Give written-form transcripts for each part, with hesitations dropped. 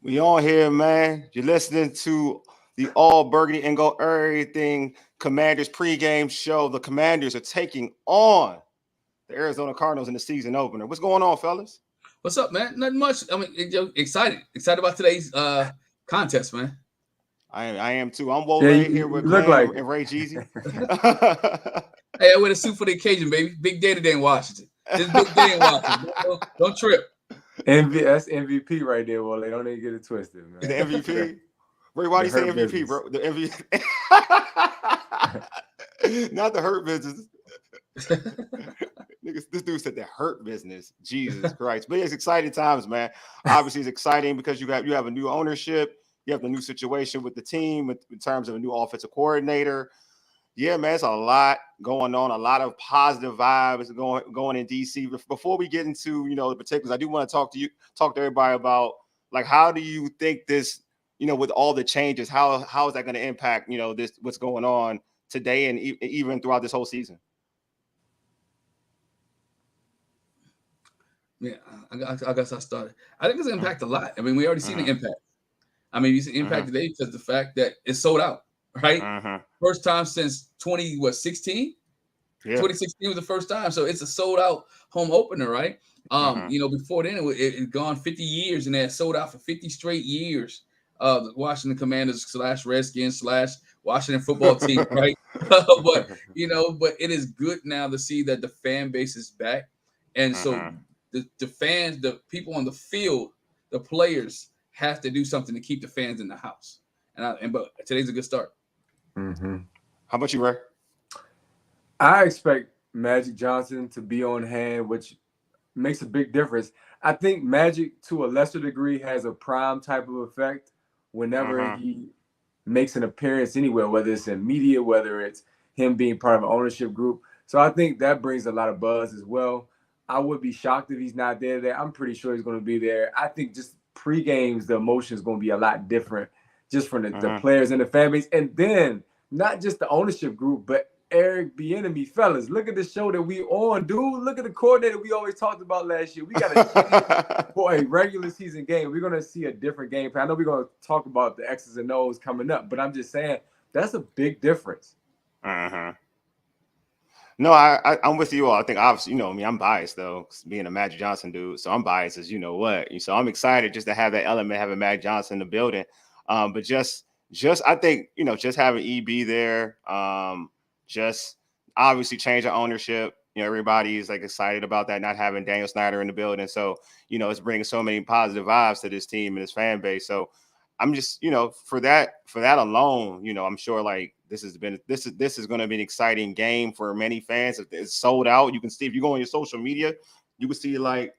We on here, man. You're listening to the All Burgundy and Go Everything Commanders pregame show. The Commanders are taking on the Arizona Cardinals in the season opener. What's going on, fellas? What's up, man? Nothing much. I mean, excited about today's contest, man. I am too. I'm Wole Yeah, here with you look Glenn like and Ray Jeezy. Hey, I wear a suit for the occasion, baby. Big day today in Washington. It's big day in Washington. Don't trip. That's MVP right there. Well, they don't even get it twisted, man. The MVP. Ray, why do you say Hurt MVP, business. bro? The MVP. Not the hurt business. Niggas, this dude said the hurt business. Jesus Christ. But it's exciting times, man. Obviously, it's exciting because you have a new ownership. You have the new situation with the team in terms of a new offensive coordinator. Yeah, man, it's a lot going on, a lot of positive vibes going in DC. Before we get into, the particulars, I do want to talk to everybody about, like, how do you think this, with all the changes, how is that going to impact, this, what's going on today and even throughout this whole season? Yeah, I guess I started. I think it's going to impact a lot. I mean, we already seen the impact. I mean, you see the impact today because the fact that it's sold out, right? First time since 2016? Yeah. 2016 was the first time. So it's a sold out home opener, right? Before then it had gone 50 years and they had sold out for 50 straight years. The Washington Commanders / Redskins / Washington football team, right? but it is good now to see that the fan base is back. And so the fans, the people on the field, the players have to do something to keep the fans in the house. But today's a good start. How about you, Ray? I expect Magic Johnson to be on hand, which makes a big difference. I think Magic, to a lesser degree, has a prime type of effect whenever he makes an appearance anywhere, whether it's in media, whether it's him being part of an ownership group. So I think that brings a lot of buzz as well. I would be shocked if he's not there. I'm pretty sure he's going to be there. I think just pre-games, the emotion is going to be a lot different just from the players and the fan base. And then not just the ownership group, but Eric Bieniemy, fellas, look at the show that we on, dude. Look at the coordinator we always talked about last year. We got a for a regular season game. We're going to see a different game plan. I know we're going to talk about the X's and O's coming up, but I'm just saying that's a big difference. No, I'm with you all. I think obviously, I'm biased though, being a Magic Johnson dude. So I'm biased as you know what. So I'm excited just to have that element, having Magic Johnson in the building. But just I think, just having EB there, just obviously change the ownership. Everybody is like excited about that, not having Daniel Snyder in the building. So, it's bringing so many positive vibes to this team and this fan base. So I'm just, for that alone, I'm sure like this is going to be an exciting game for many fans. If it's sold out, you can see, if you go on your social media, you can see like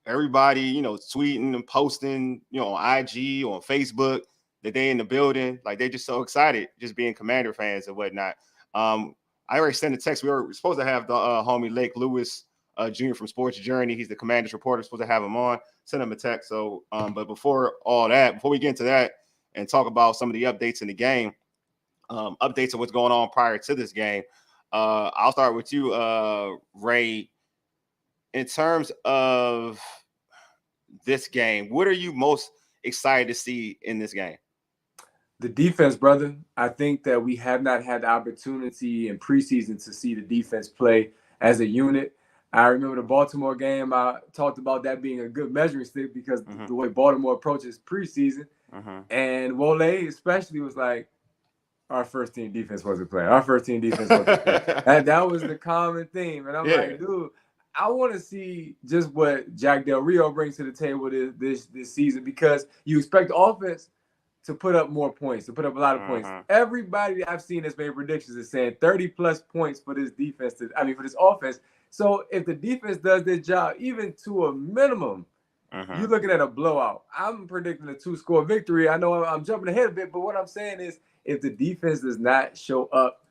everybody, tweeting and posting, on IG, on Facebook, that they in the building. Like they're just so excited, just being Commander fans and whatnot. I already sent a text. We were supposed to have the homie Lake Lewis Jr. from Sports Journey. He's the Commanders reporter. Supposed to have him on. Send him a text. So, but before we get into that and talk about some of the updates in the game, updates of what's going on prior to this game, I'll start with you, Ray. In terms of this game, what are you most excited to see in this game? The defense, brother. I think that we have not had the opportunity in preseason to see the defense play as a unit. I remember the Baltimore game. I talked about that being a good measuring stick because the way Baltimore approaches preseason. And Wole especially was like, our first team defense wasn't playing. Our first team defense wasn't playing. And that was the common theme. And I'm like, dude, I want to see just what Jack Del Rio brings to the table this season, because you expect the offense to put up more points, to put up a lot of points. Everybody that I've seen that's made predictions is saying 30-plus points for this defense, for this offense. So if the defense does their job, even to a minimum, you're looking at a blowout. I'm predicting a 2-score victory. I know I'm jumping ahead a bit, but what I'm saying is if the defense does not show up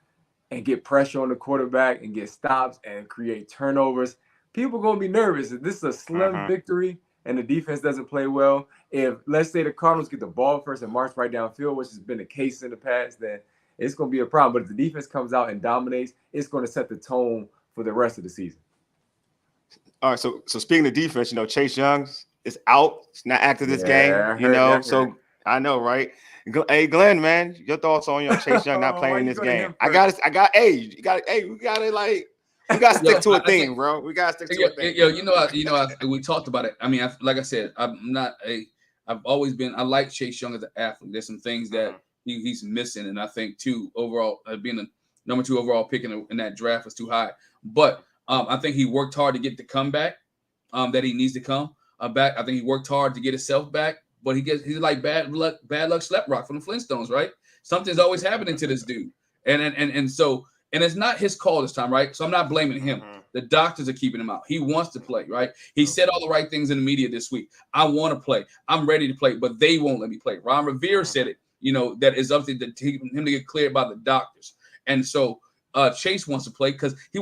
and get pressure on the quarterback and get stops and create turnovers, people are going to be nervous. If this is a slim victory and the defense doesn't play well, if, let's say, the Cardinals get the ball first and march right downfield, which has been the case in the past, then it's going to be a problem. But if the defense comes out and dominates, it's going to set the tone for the rest of the season. All right, so speaking of defense, Chase Young's is out. It's not active this game. You know, so I know, right? Hey, Glenn, man, your thoughts on Chase Young not playing in this game? We gotta stick to a theme, bro. We gotta stick to a theme. We talked about it. I mean, like I said, I've always been. I like Chase Young as an athlete. There's some things that he's missing, and I think too overall being a number 2 overall pick in that draft was too high. But I think he worked hard to get the comeback that he needs to come back. I think he worked hard to get himself back. But he's like bad luck Sleprock from the Flintstones, right? Something's always happening to this dude. And so it's not his call this time, right? So I'm not blaming him. The doctors are keeping him out. He wants to play, right? He said all the right things in the media this week. I want to play. I'm ready to play, but they won't let me play. Ron Rivera said it, that is up to him to get cleared by the doctors. And so Chase wants to play because he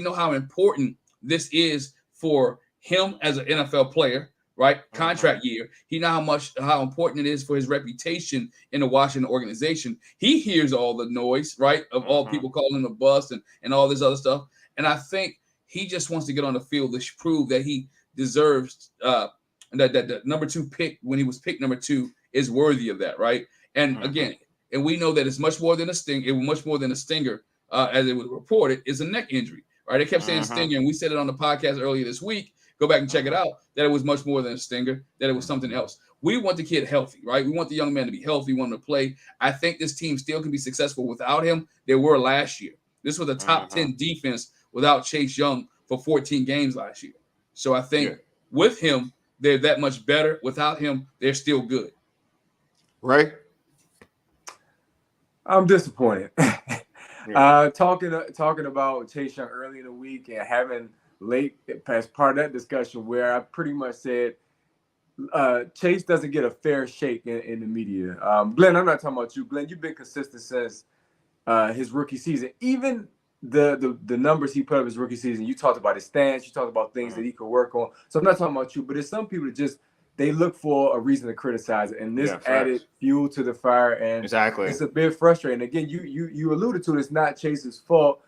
knows how important this is for him as an NFL player. Right, contract year. He knows how important it is for his reputation in the Washington organization. He hears all the noise, right, of all people calling him a bust and all this other stuff. And I think he just wants to get on the field to prove that he deserves that the number 2 pick when he was picked number 2 is worthy of that, right? And again, and we know that it's much more than a stinger. It was much more than a stinger, as it was reported, is a neck injury, right? They kept saying stinger, and we said it on the podcast earlier this week. Go back and check it out, that it was much more than a stinger, that it was something else. We want the kid healthy, right? We want the young man to be healthy, want him to play. I think this team still can be successful without him. They were last year. This was a top 10 defense without Chase Young for 14 games last year. So I think with him, they're that much better. Without him, they're still good. Right? I'm disappointed. Talking about Chase Young early in the week and having late as part of that discussion where I pretty much said Chase doesn't get a fair shake in the media. Glenn, I'm not talking about you. Glenn, you've been consistent since his rookie season. Even the numbers he put up his rookie season, you talked about his stance, you talked about things that he could work on. So I'm not talking about you, but there's some people that just they look for a reason to criticize it, and this added fuel to the fire, and it's a bit frustrating. Again, you alluded to it, it's not Chase's fault.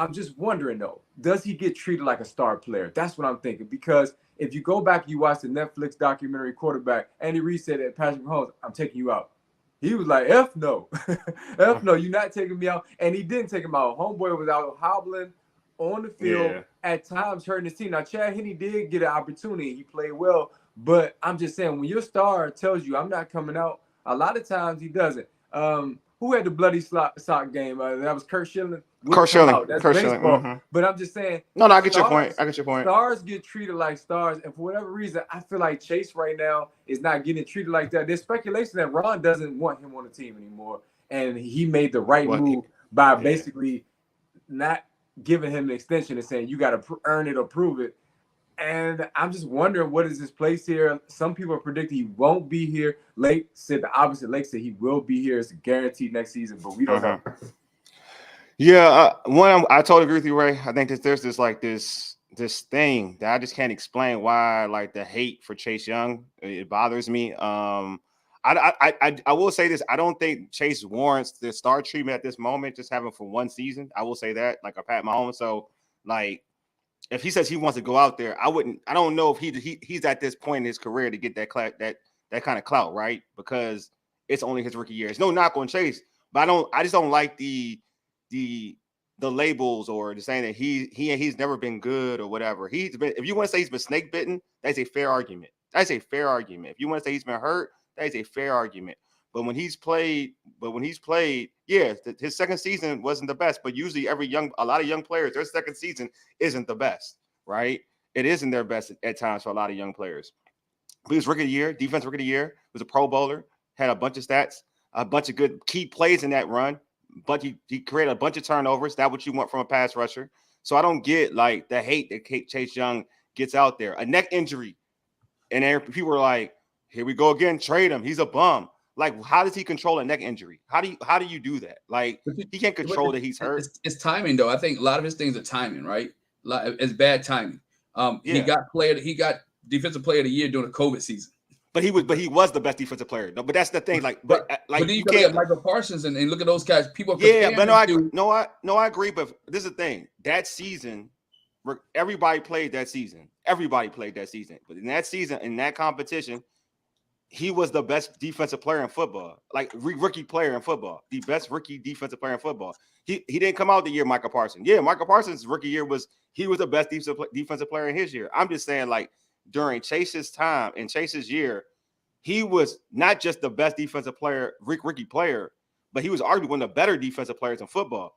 I'm just wondering, though, does he get treated like a star player? That's what I'm thinking. Because if you go back, you watch the Netflix documentary Quarterback, Andy Reid said at Patrick Mahomes, I'm taking you out. He was like, F no. F no, you're not taking me out. And he didn't take him out. Homeboy was out hobbling on the field, at times hurting his team. Now, Chad Henne did get an opportunity. He played well. But I'm just saying, when your star tells you, I'm not coming out, a lot of times he doesn't. Who had the bloody sock game? That was Kurt Schilling. Kurt Schilling. That's baseball. But I'm just saying. No, I get your point. Stars get treated like stars. And for whatever reason, I feel like Chase right now is not getting treated like that. There's speculation that Ron doesn't want him on the team anymore. And he made the right move by basically not giving him an extension and saying, you got to earn it or prove it. And I'm just wondering, what is his place here? Some people are predicting he won't be here. Lake said the opposite. Lake said he will be here. It's guaranteed next season, but we don't know. Yeah, I totally agree with you, Ray. I think that there's this thing that I just can't explain why, like the hate for Chase Young, it bothers me. I will say this: I don't think Chase warrants the star treatment at this moment. Just having for one season, I will say that, like a Pat Mahomes. So, like, if he says he wants to go out there, I don't know if he's at this point in his career to get that kind of clout, right? Because it's only his rookie year. It's no knock on Chase, but I just don't like the labels or the saying that he's never been good or whatever. If you want to say he's been snake bitten, that's a fair argument. That's a fair argument. If you want to say he's been hurt, that is a fair argument. But when he's played, his second season wasn't the best. But usually a lot of young players, their second season isn't the best, right? It isn't their best at times for a lot of young players. But he was rookie of the year, defense rookie of the year, was a Pro Bowler, had a bunch of stats, a bunch of good key plays in that run. But he created a bunch of turnovers. That's what you want from a pass rusher. So I don't get like the hate that Chase Young gets out there. A neck injury, and people are like, "Here we go again. Trade him. He's a bum." Like, how does he control a neck injury? How do you do that? Like, he can't control that he's hurt. It's timing, though. I think a lot of his things are timing, right? It's bad timing. He got defensive player of the year during the COVID season. But he was the best defensive player. No, but that's the thing. Like, but then you can't Michael Parsons and look at those guys. People, I agree. But this is the thing. That season, Everybody played that season. Everybody played that season. But in that season, in that competition, he was the best defensive player in football, like rookie player in football, the best rookie defensive player in football. He didn't come out the year Michael Parsons. Yeah, Michael Parsons' rookie year was the best defensive player in his year. I'm just saying, like, during Chase's time and Chase's year, he was not just the best defensive player, rookie player, but he was arguably one of the better defensive players in football.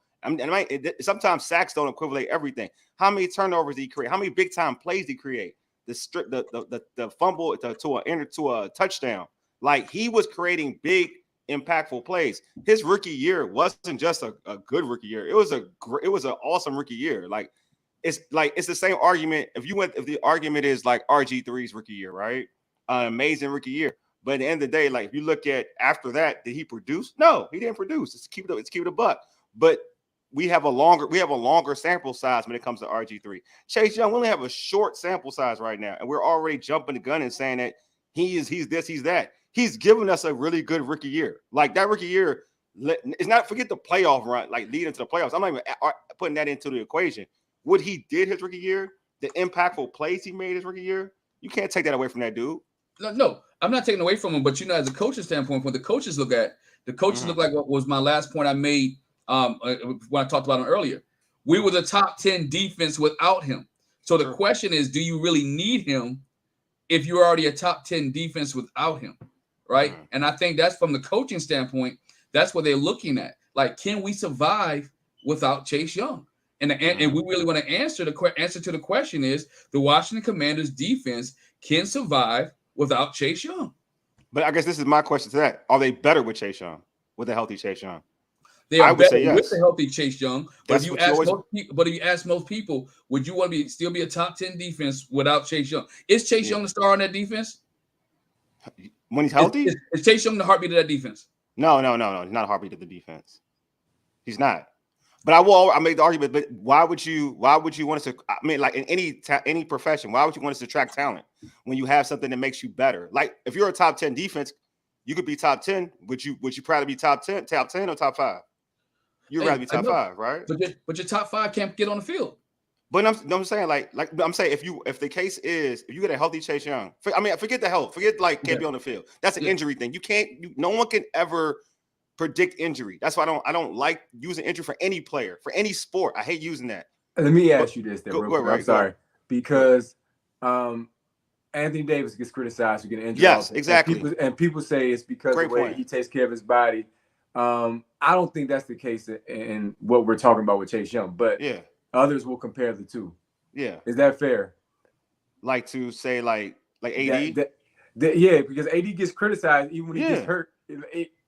Sometimes sacks don't equivalent everything. How many turnovers did he create? How many big time plays did he create? The fumble to a touchdown. Like, he was creating big, impactful plays. His rookie year wasn't just a good rookie year. It was an awesome rookie year. It's the same argument. If the argument is like RG3's rookie year, right? Amazing rookie year. But at the end of the day, like, if you look at after that, did he produce? No, he didn't produce. Let's keep it a buck. But we have a longer sample size when it comes to RG3. Chase Young, we only have a short sample size right now, and we're already jumping the gun and saying that he's this, he's that. He's given us a really good rookie year. Like, that rookie year, it's not, forget the playoff run, like leading to the playoffs. I'm not even putting that into the equation. What he did his rookie year, the impactful plays he made his rookie year, you can't take that away from that dude. No, I'm not taking away from him, but as a coach's standpoint, when the coaches look like what was my last point I made when I talked about him earlier. We were the top 10 defense without him. So the question is, do you really need him if you're already a top 10 defense without him, right? And I think that's from the coaching standpoint, that's what they're looking at. Like, can we survive without Chase Young? And we really want to answer to the question is, the Washington Commanders defense can survive without Chase Young. But I guess this is my question to that. Are they better with Chase Young, with a healthy Chase Young? They are better with the healthy Chase Young. But if you ask most people, would you want to still be a top 10 defense without Chase Young? Is Chase Young the star on that defense? When he's healthy? Is Chase Young the heartbeat of that defense? No. He's not a heartbeat of the defense. He's not. But I made the argument, but why would you want us to, I mean, like, in any profession, why would you want us to attract talent when you have something that makes you better? Like, if you're a top 10 defense, you could be top 10. Would you probably be top 10 or top 5? You'd rather be top 5, right? But your top 5 can't get on the field. But I'm saying, if the case is, if you get a healthy Chase Young, forget the health, can't be on the field. That's an injury thing. No one can ever predict injury. That's why I don't like using injury for any player, for any sport. I hate using that. Let me ask you this, then, real quick. I'm sorry, because Anthony Davis gets criticized for getting injured. Yes, exactly. And people say it's because of the way he takes care of his body. I don't think that's the case in what we're talking about with Chase Young, but others will compare the two. Yeah, is that fair? Like to say, like AD. Because AD gets criticized even when he gets hurt.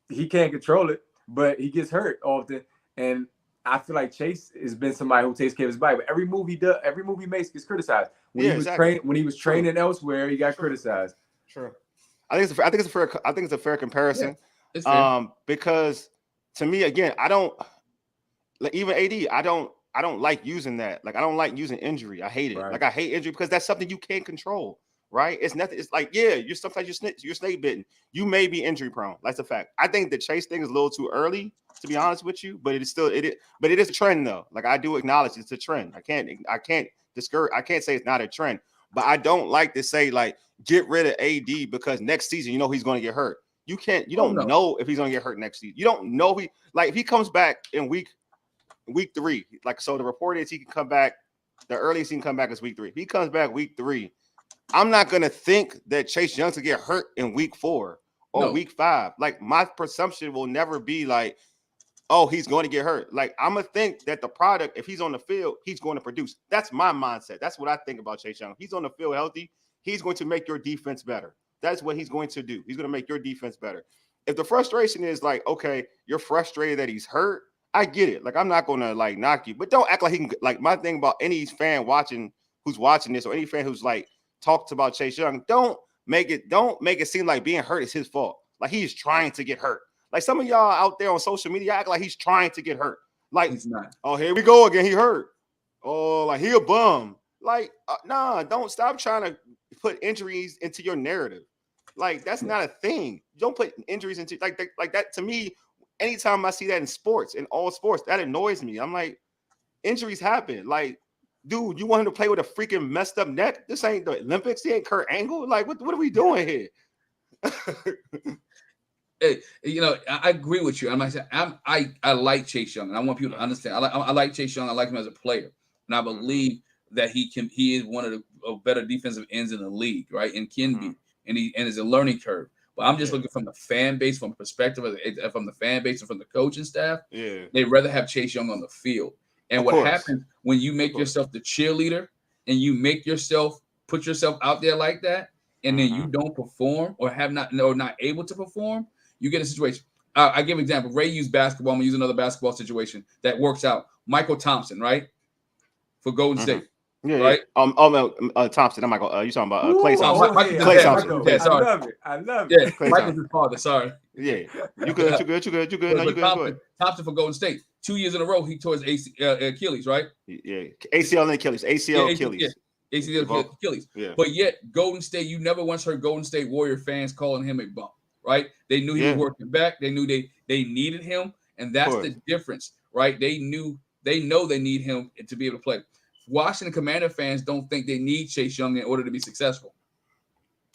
He can't control it, but he gets hurt often. And I feel like Chase has been somebody who takes care of his body. But every move he makes gets criticized. When he was training elsewhere, he got criticized. Sure. I think it's a fair comparison. Yeah, it's fair. Because to me, again, I don't like, even AD. I don't like using that. Like, I don't like using injury. I hate it. Right. Like, I hate injury because that's something you can't control. Right? It's nothing. It's like, you're snake bitten. You may be injury prone. That's a fact. I think the Chase thing is a little too early, to be honest with you, but it is a trend though. Like, I do acknowledge it's a trend. I can't say it's not a trend, but I don't like to say, like, get rid of AD because next season he's going to get hurt. You don't know if he's going to get hurt next season. You don't know if he comes back in week 3. Like, so the report is he can come back. The earliest he can come back is week 3. If he comes back week 3, I'm not going to think that Chase Young's going to get hurt in week 4 or week 5. Like, my presumption will never be like, oh, he's going to get hurt. Like, I'm going to think that the product, if he's on the field, he's going to produce. That's my mindset. That's what I think about Chase Young. He's on the field healthy. He's going to make your defense better. That's what he's going to do. He's going to make your defense better. If the frustration is like, okay, you're frustrated that he's hurt, I get it. Like, I'm not going to, like, knock you. But don't act like he can. Like, my thing about any fan who's watching this, or any fan who's, like, talked about Chase Young, don't make it seem like being hurt is his fault. Like, he's trying to get hurt. Like, some of y'all out there on social media act like he's trying to get hurt. Like, he's not. Oh, here we go again. He hurt. Oh, like, he a bum. Like, nah, don't stop trying to put injuries into your narrative. Like, that's not a thing. Don't put injuries into like that. To me, anytime I see that in sports, in all sports, that annoys me. I'm like, injuries happen. Like, dude, you want him to play with a freaking messed up neck? This ain't the Olympics. He ain't Kurt Angle. Like, what are we doing here? Hey, I agree with you. I like Chase Young, and I want people to understand. I like Chase Young. I like him as a player, and I believe that he is one of the better defensive ends in the league, right? And can be, and it's a learning curve. But I'm just looking from the fan base, from the perspective from the fan base and from the coaching staff. Yeah, they'd rather have Chase Young on the field. And what happens when you make yourself the cheerleader and you put yourself out there like that, and then you don't perform or not able to perform, you get a situation. I give an example. Ray used basketball. I'm gonna use another basketball situation that works out. Michael Thompson, right, for Golden State. Yeah, right. Yeah. Thompson. I'm like, you talking about Klay Thompson? Klay Thompson. Yeah, sorry. I love it. Yeah, Michael's his father. Sorry. Yeah, you good. No, you good. Thompson for Golden State. 2 years in a row, he tore his Achilles, right? Yeah, ACL and Achilles. Achilles. Achilles. Yeah. But yet, Golden State, you never once heard Golden State Warrior fans calling him a bum, right? They knew he was working back. They knew they needed him, and that's the difference, right? They know they need him to be able to play. Washington Commander fans don't think they need Chase Young in order to be successful.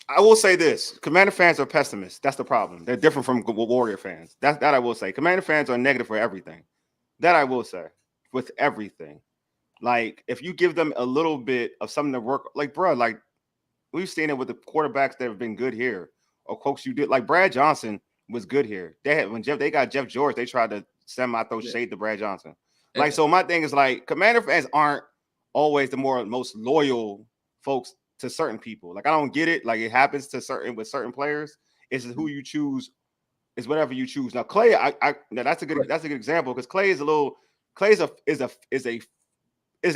I will say this: Commander fans are pessimists. That's the problem. They're different from Warrior fans. That I will say. Commander fans are negative for everything. That I will say, with everything. Like, if you give them a little bit of something to work, like, bro, like, we've seen it with the quarterbacks that have been good here, or folks you did. Like, Brad Johnson was good here. They got Jeff George, they tried to throw shade to Brad Johnson. Like, so my thing is, like, Commander fans aren't always the most loyal folks to certain people. Like, I don't get it. Like, it happens with certain players. It's who you choose. It's whatever you choose. Now, Clay, that's a good example, because Clay is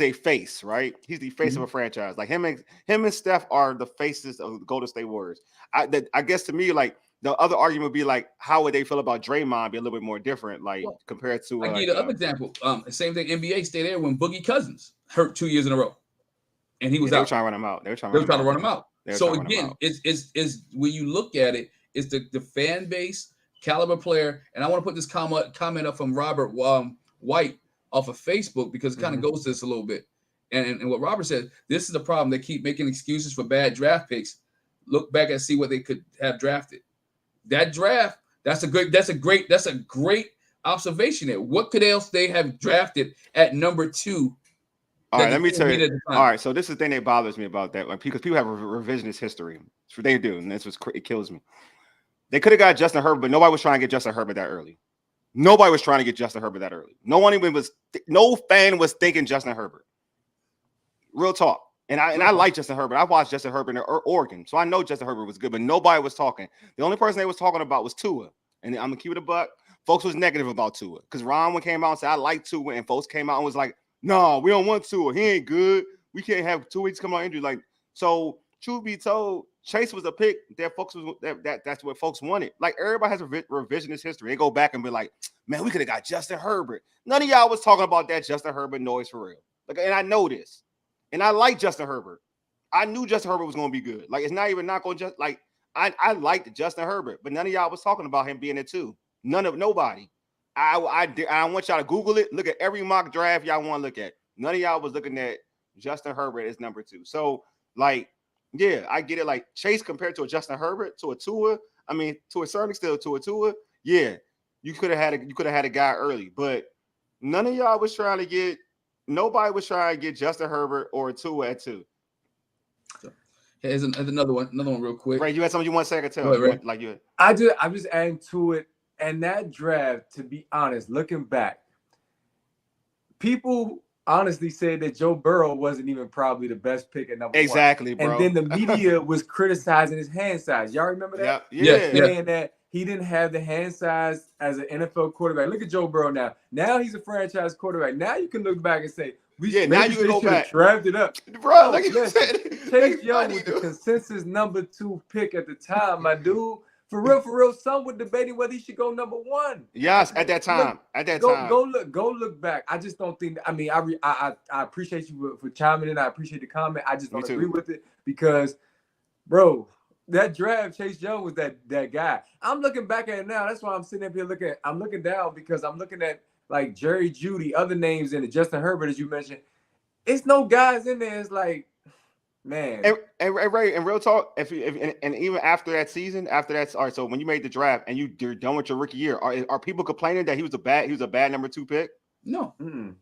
a face, right? He's the face of a franchise. Like, him and Steph are the faces of the Golden State Warriors. I guess to me, like, the other argument would be, like, how would they feel about Draymond be a little bit more different, like, compared to. I give you the other example. Same thing. NBA stayed there when Boogie Cousins hurt 2 years in a row, and he was out. They were trying to run him out. They were trying to run him out. So again, it's when you look at it, it's the fan base, caliber player, and I want to put this comment up from Robert White off of Facebook, because it kind of goes to this a little bit. And what Robert said, this is the problem. They keep making excuses for bad draft picks. Look back and see what they could have drafted. That draft, that's a great observation there. What could else they have drafted at number 2? All right, let me tell you. All right, so this is the thing that bothers me about that, because people have a revisionist history. That's what they do, and that's it kills me. They could have got Justin Herbert, but nobody was trying to get Justin Herbert that early. Nobody was trying to get Justin Herbert that early. No fan was thinking Justin Herbert. Real talk. And I like Justin Herbert. I watched Justin Herbert in Oregon, so I know Justin Herbert was good, but nobody was talking. The only person they was talking about was Tua. And I'm gonna keep it a buck. Folks was negative about Tua, because Ron came out and said, I like Tua, and folks came out and was like, no, we don't want Tua. He ain't good. We can't have 2 weeks come on injury. Like, so truth be told, Chase was a pick that folks that's what folks wanted. Like, everybody has a revisionist history. They go back and be like, man, we could have got Justin Herbert. None of y'all was talking about that Justin Herbert noise for real. Like, and I know this. And I like Justin Herbert. I knew Justin Herbert was going to be good. Like, it's not even not going to just, like, I liked Justin Herbert, but none of y'all was talking about him being it too. Nobody. I want y'all to Google it. Look at every mock draft y'all want to look at. None of y'all was looking at Justin Herbert as number 2. So, like, yeah, I get it. Like, Chase compared to a Justin Herbert, to a Tua, I mean, to a certain extent, to a Tua, yeah, you could have had a guy early, but none of y'all was trying to get. Nobody was trying to get Justin Herbert or Tua at 2. So, here's another one real quick. Right, you had something you want to say? I could tell. I'm just adding to it. And that draft, to be honest, looking back, people honestly said that Joe Burrow wasn't even probably the best pick at number 1. Exactly, bro. And then the media was criticizing his hand size. Y'all remember that? Yeah. Saying that he didn't have the hand size as an NFL quarterback. Look at Joe Burrow now. Now he's a franchise quarterback. Now you can look back and say, now you can go back. Drafted up. Bro, like you said. Chase Young was the consensus number 2 pick at the time, my dude. For real, some were debating whether he should go number 1. Yes, at that time. Go look back. I just don't think. I mean, I appreciate you for chiming in. I appreciate the comment. I just don't agree with it, because, bro, that draft, Chase Young was that guy. I'm looking back at it now. That's why I'm sitting up here looking. I'm looking down because I'm looking at, like, Jerry Jeudy, other names in it, Justin Herbert, as you mentioned. it's no guys in there. It's like, man. And Ray, and real talk, if and even after that season, all right. So when you made the draft and you're done with your rookie year, are people complaining that he was a bad number 2 pick? No.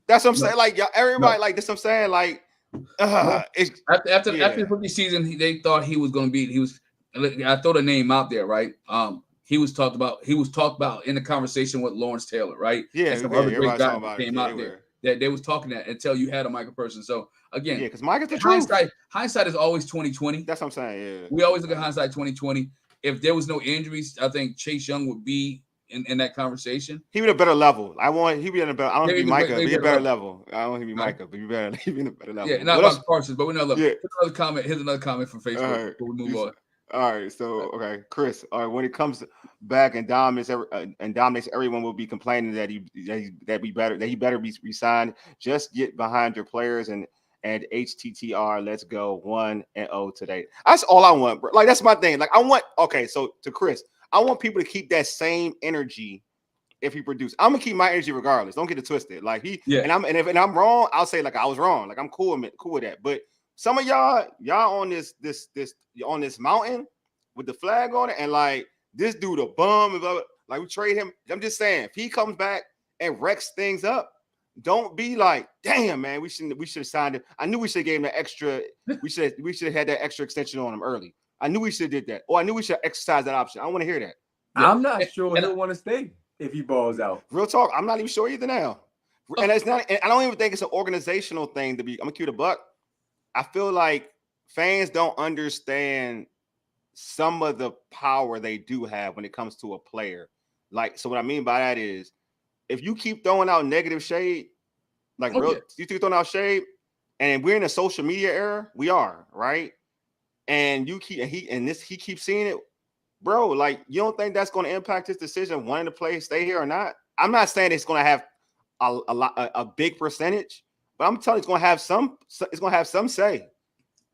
That's what I'm saying. Like, everybody, like, this what I'm saying. Like, after the rookie season, they thought he was going to be. I throw the name out there, right? He was talked about in the conversation with Lawrence Taylor, right? Yeah, and some other great guys that came out there that they was talking that until you had a Michael person. So again, because Mike is the truth. Hindsight is always 20/20. That's what I'm saying. Yeah, we always look at hindsight 20/20. If there was no injuries, I think Chase Young would be in that conversation. He would have a better level. He'd be in a better. I don't think Micah. Be a better level. I don't think he'd be Micah, but he'd be in a better level. Yeah, not about Parsons, but we know. Look, here's another comment from Facebook. All right. Before we move on. All right, so okay, Chris. All right, when it comes back and dominates everyone will be complaining that he better be resigned. Just get behind your players and HTTR. Let's go 1-0 today. That's all I want, bro. Like, that's my thing. Like, I want. Okay, so to Chris, I want people to keep that same energy. If he produces, I'm gonna keep my energy regardless. Don't get it twisted. Like and if I'm wrong, I'll say like I was wrong. Like, I'm cool with that. But some of y'all on this mountain with the flag on it, and like this dude a bum, like we trade him. I'm just saying, if he comes back and wrecks things up, don't be like, damn, man, we should have signed him. I knew we should have gave him that extra. We should have had that extra extension on him early. I knew we should have did that. Or I knew we should exercise that option. I want to hear that. Yeah. I'm not sure he'll want to stay if he balls out. Real talk, I'm not even sure either now. And it's not. And I don't even think it's an organizational thing to be. I'm gonna keep it a buck. I feel like fans don't understand some of the power they do have when it comes to a player. Like, so what I mean by that is, if you keep throwing out negative shade, like you keep throwing out shade, and we're in a social media era, we are, right? And he keeps seeing it, bro. Like, you don't think that's going to impact his decision wanting to play, stay here or not? I'm not saying it's going to have a big percentage. But I'm telling you, it's gonna have some say.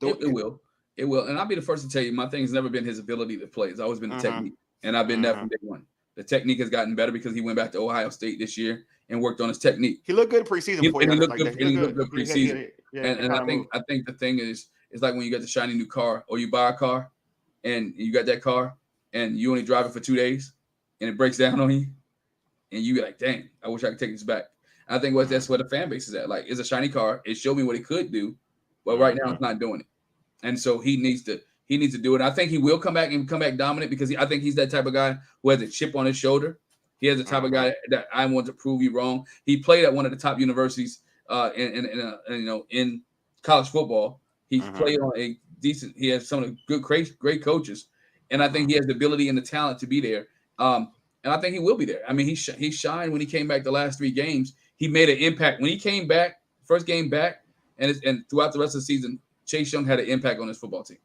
It will. And I'll be the first to tell you, my thing has never been his ability to play. It's always been the technique. And I've been there from day one. The technique has gotten better because he went back to Ohio State this year and worked on his technique. He looked good preseason. He looked good preseason. And I think the thing is, it's like when you get the shiny new car, or you buy a car and you got that car and you only drive it for 2 days and it breaks down on you, and you be like, dang, I wish I could take this back. I think that's where the fan base is at. Like, it's a shiny car. It showed me what it could do, but right now it's not doing it. And so he needs to do it. I think he will come back dominant because I think he's that type of guy who has a chip on his shoulder. He has the type of guy that I want to prove you wrong. He played at one of the top universities in college football. He's played on a decent. He has some of the great coaches, and I think he has the ability and the talent to be there. And I think he will be there. I mean, he shined when he came back the last 3 games. He made an impact when he came back, first game back, and throughout the rest of the season, Chase Young had an impact on his football team.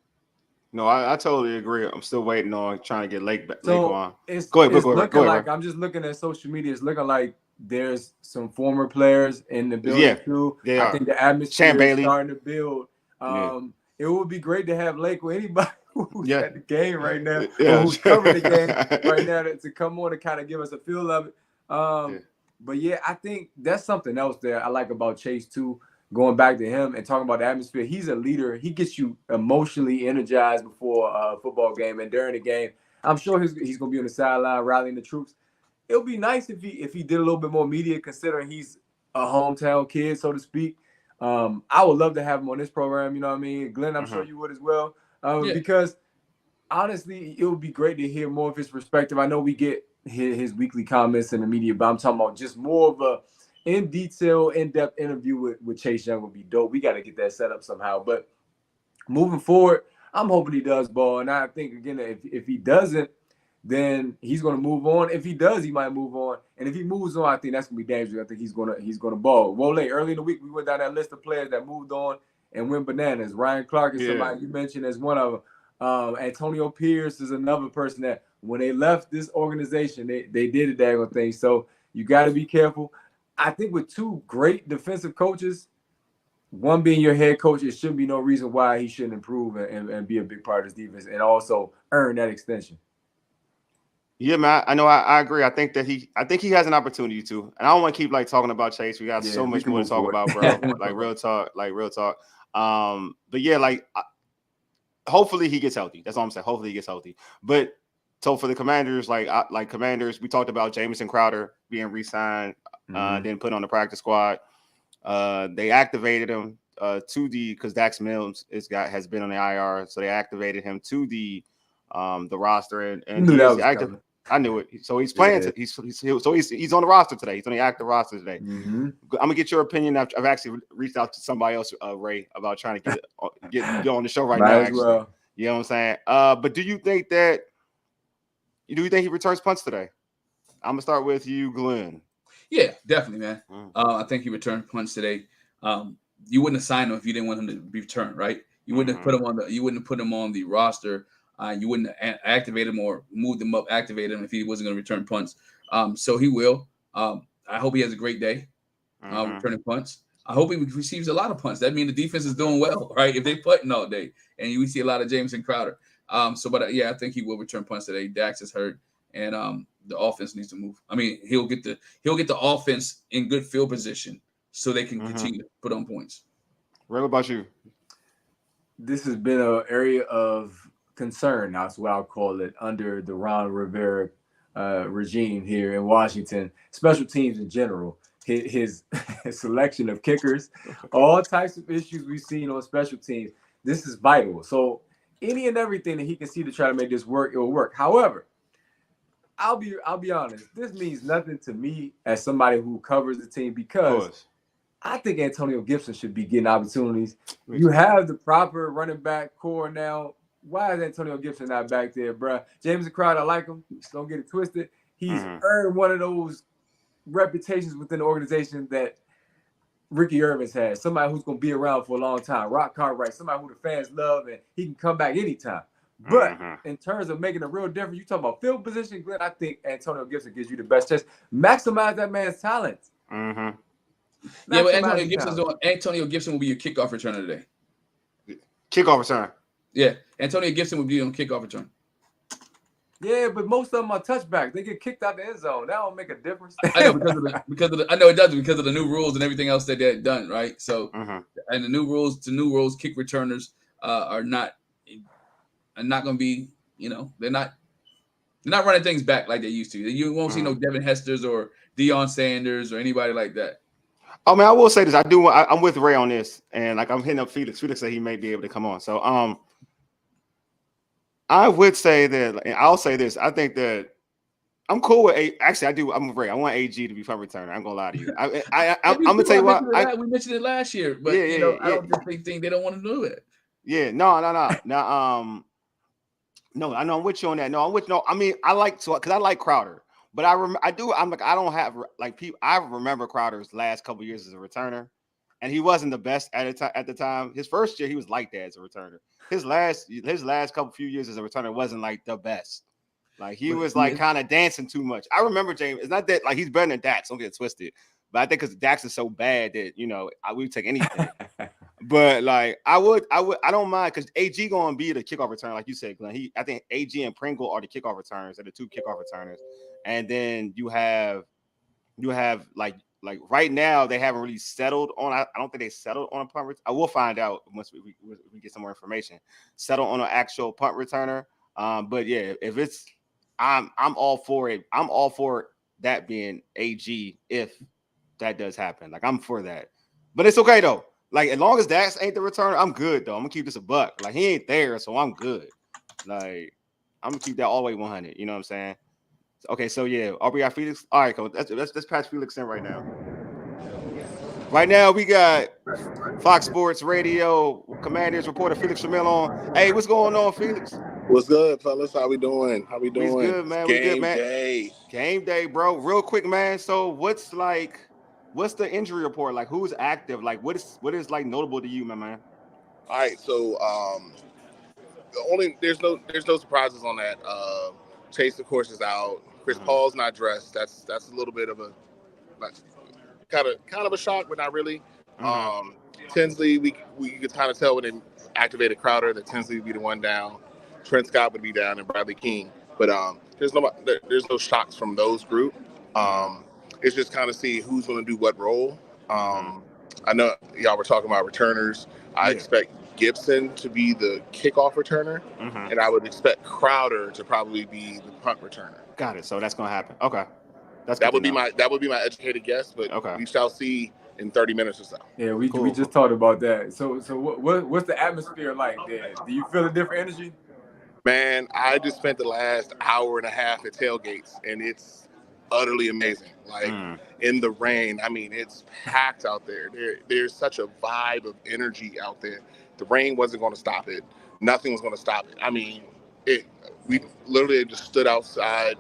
No, I totally agree. I'm still waiting on trying to get Lake on. Go ahead. I'm just looking at social media. It's looking like there's some former players in the building too. I think the atmosphere is starting to build. It would be great to have Lake or anybody who's at the game right now, or who's covering the game right now to come on and kind of give us a feel of it. But yeah, I think that's something else that I like about Chase too. Going back to him and talking about the atmosphere, he's a leader. He gets you emotionally energized before a football game and during the game. I'm sure he's going to be on the sideline rallying the troops. It would be nice if he did a little bit more media, considering he's a hometown kid, so to speak. I would love to have him on this program. You know what I mean, Glenn? I'm sure you would as well, because honestly, it would be great to hear more of his perspective. I know we get his weekly comments in the media, but I'm talking about just more of a in-depth interview with Chase Young would be dope. We got to get that set up somehow. But moving forward, I'm hoping he does ball. And I think, again, if he doesn't, then he's going to move on. If he does, he might move on. And if he moves on, I think that's going to be dangerous. I think he's going to ball. Wole, early in the week, we went down that list of players that moved on and went bananas. Ryan Clark is somebody you mentioned as one of them. Antonio Pierce is another person that when they left this organization, they did a daggone thing. So you got to be careful. I think with 2 great defensive coaches, one being your head coach, it should be no reason why he shouldn't improve and be a big part of this defense and also earn that extension. Yeah, man. I know. I agree. I think he has an opportunity to, and I don't want to keep like talking about Chase. We got so much more to talk about, bro. Like real talk. But yeah, like hopefully he gets healthy. That's all I'm saying. Hopefully he gets healthy. But so for the Commanders, like Commanders, we talked about Jamison Crowder being re-signed, then put on the practice squad. They activated him to the because Dax Mills has been on the IR, so they activated him to the roster and knew he that is was active. coming. I knew it. So he's playing. He's on the roster today. He's on the active roster today. I'm gonna get your opinion. I've actually reached out to somebody else, Ray, about trying to get on the show right now. Actually, well. You know what I'm saying? But do you think he returns punts today? I'm gonna start with you, Glenn. Yeah, definitely, man. I think he returned punts today. You wouldn't have signed him if you didn't want him to return, right? You wouldn't have put him on the roster. You wouldn't have activated him or moved him up, activated him if he wasn't going to return punts. So he will. I hope he has a great day returning punts. I hope he receives a lot of punts. That means the defense is doing well, right? If they punting all day, and we see a lot of Jamison Crowder. I think he will return punts today. Dax is hurt, and the offense needs to move. I mean, he'll get the offense in good field position so they can continue to put on points. What about you? This has been an area of concern, that's what I'll call it, under the Ron Rivera regime here in Washington. Special teams in general, his selection of kickers, all types of issues we've seen on special teams. This is vital. So any and everything that he can see to try to make this work, it will work. However, I'll be honest. This means nothing to me as somebody who covers the team because I think Antonio Gibson should be getting opportunities. You have the proper running back core now. Why is Antonio Gibson not back there, bro? James Crowder, I like him. Just don't get it twisted. He's earned one of those reputations within the organization that Ricky Irvin's had. Somebody who's going to be around for a long time. Rock Cartwright, somebody who the fans love, and he can come back anytime. But in terms of making a real difference, you talk about field position, Glenn, I think Antonio Gibson gives you the best chance. Maximize that man's talent. Yeah, but Antonio Gibson will be your kickoff returner today. Kickoff return. Yeah, Antonio Gibson will be on kickoff return. Yeah, but most of them are touchbacks. They get kicked out the end zone. That don't make a difference. I know I know it does because of the new rules and everything else that they've done, right? So, and the new rules, kick returners are not going to be, they're not running things back like they used to. You won't see no Devin Hesters or Deion Sanders or anybody like that. Oh man, I will say this. I'm with Ray on this, and like I'm hitting up Felix. Felix said he may be able to come on. So I would say that, and I'll say this. I think that I'm cool with actually I do. I'm with Ray. I want AG to be punt returner. I'm gonna lie to you. I'm gonna tell you what. We mentioned it last year, but I don't think they don't want to do it. Yeah, no. No, I know I'm with you on that. No, I'm with I mean, I like because I like Crowder. But I don't have like people. I remember Crowder's last couple years as a returner, and he wasn't the best at the time. His first year, he was like that as a returner. His last few years as a returner wasn't like the best. Like he was like kind of dancing too much. I remember James. It's not that like he's better than Dax. Don't get it twisted. But I think because Dax is so bad that we would take anything. But like I don't mind because AG gonna be the kickoff returner, like you said, Glenn. I think AG and Pringle are the kickoff returners. They're the two kickoff returners. And then you have like right now they haven't really settled on. I don't think they settled on a punt returner. I will find out once we get some more information. Settle on an actual punt returner. But yeah, if it's I'm all for it. I'm all for that being AG if that does happen. Like I'm for that. But it's okay though. Like as long as Dax ain't the returner, I'm good though. I'm gonna keep this a buck. Like he ain't there, so I'm good. Like I'm gonna keep that all the way 100. You know what I'm saying? Okay, so yeah, we got Felix. All right, coach. Let's patch Felix in right now. Right now, we got Fox Sports Radio Commanders reporter Felix Shamil on. Hey, what's going on, Felix? What's good, fellas? How we doing? We good, man. We good, man. Game day, bro. Real quick, man. So what's the injury report? Like who's active? Like what is like notable to you, my man? All right, so there's no surprises on that. Chase, of course, is out. Chris Paul's not dressed. That's a little bit of a kind of a shock, but not really. Tinsley, we could kind of tell when they activated Crowder that Tinsley would be the one down. Trent Scott would be down, and Bradley King. But there's no shocks from those group. It's just kind of see who's going to do what role. I know y'all were talking about returners. I expect Gibson to be the kickoff returner, and I would expect Crowder to probably be the punt returner. Got it. So that's going to happen. Okay. That would be my educated guess, but we shall see in 30 minutes or so. Yeah, we just talked about that. So what's the atmosphere like there? Do you feel a different energy? Man, I just spent the last hour and a half at tailgates, and it's utterly amazing. Like in the rain, I mean, it's packed out there. There's such a vibe of energy out there. The rain wasn't going to stop it. Nothing was going to stop it. I mean, we literally just stood outside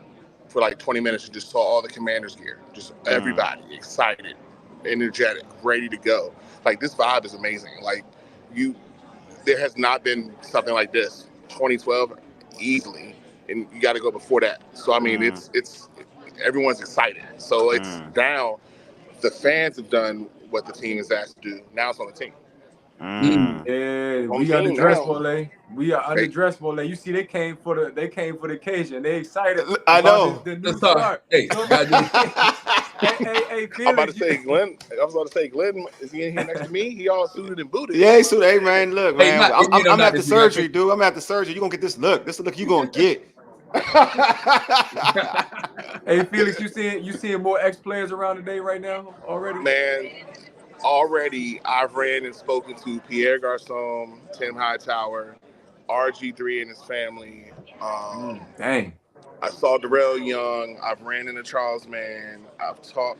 for like 20 minutes and just saw all the Commanders gear. Just everybody excited, energetic, ready to go. Like, this vibe is amazing. Like, there has not been something like this. 2012 easily, and you got to go before that. So I mean, it's everyone's excited. So it's down. The fans have done what the team is asked to do. Now it's on the team. Yeah, we underdressed, Mole. We are underdressed, Mole. You see, they came for the occasion. They excited. I know. The new start. Hey, hey, Felix, I'm about to say Glenn. Glenn, is he in here next to me? He all suited and booted. Yeah, he's suited. Hey, man, look, man. I'm at the surgery, dude. I'm at the surgery. You're going to get this look. This is the look you're going to get. Hey, Felix, you seeing more ex-players around today right now already? Man, already I've ran and spoken to Pierre Garçon, Tim Hightower, RG3 and his family. Dang. I saw Darrell Young. I've ran into Charles Mann. I've talked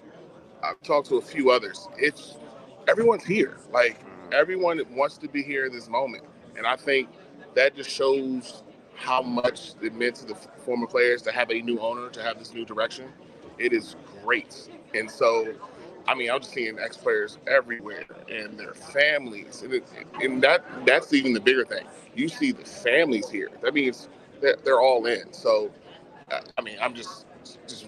to a few others. Everyone's here. Like, everyone wants to be here in this moment. And I think that just shows how much it meant to the former players to have a new owner, to have this new direction. It is great. And so, I mean, I'm just seeing ex-players everywhere and their families. And that's even the bigger thing. You see the families here. That means they're all in. So, I mean, I'm just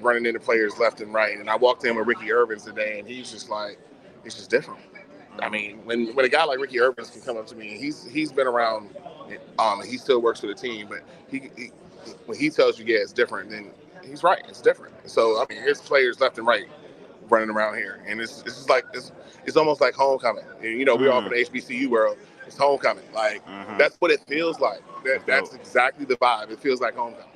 running into players left and right. And I walked in with Ricky Irvins today, and he's just like, it's just different. I mean, when a guy like Ricky Irvins can come up to me, and he's been around, he still works for the team, but he when he tells you, yeah, it's different, then he's right. It's different. So, I mean, there's players left and right running around here. And it's just like, it's almost like homecoming. And, you know, we're all from the HBCU world. It's homecoming. Like, that's what it feels like. That's exactly the vibe. It feels like homecoming.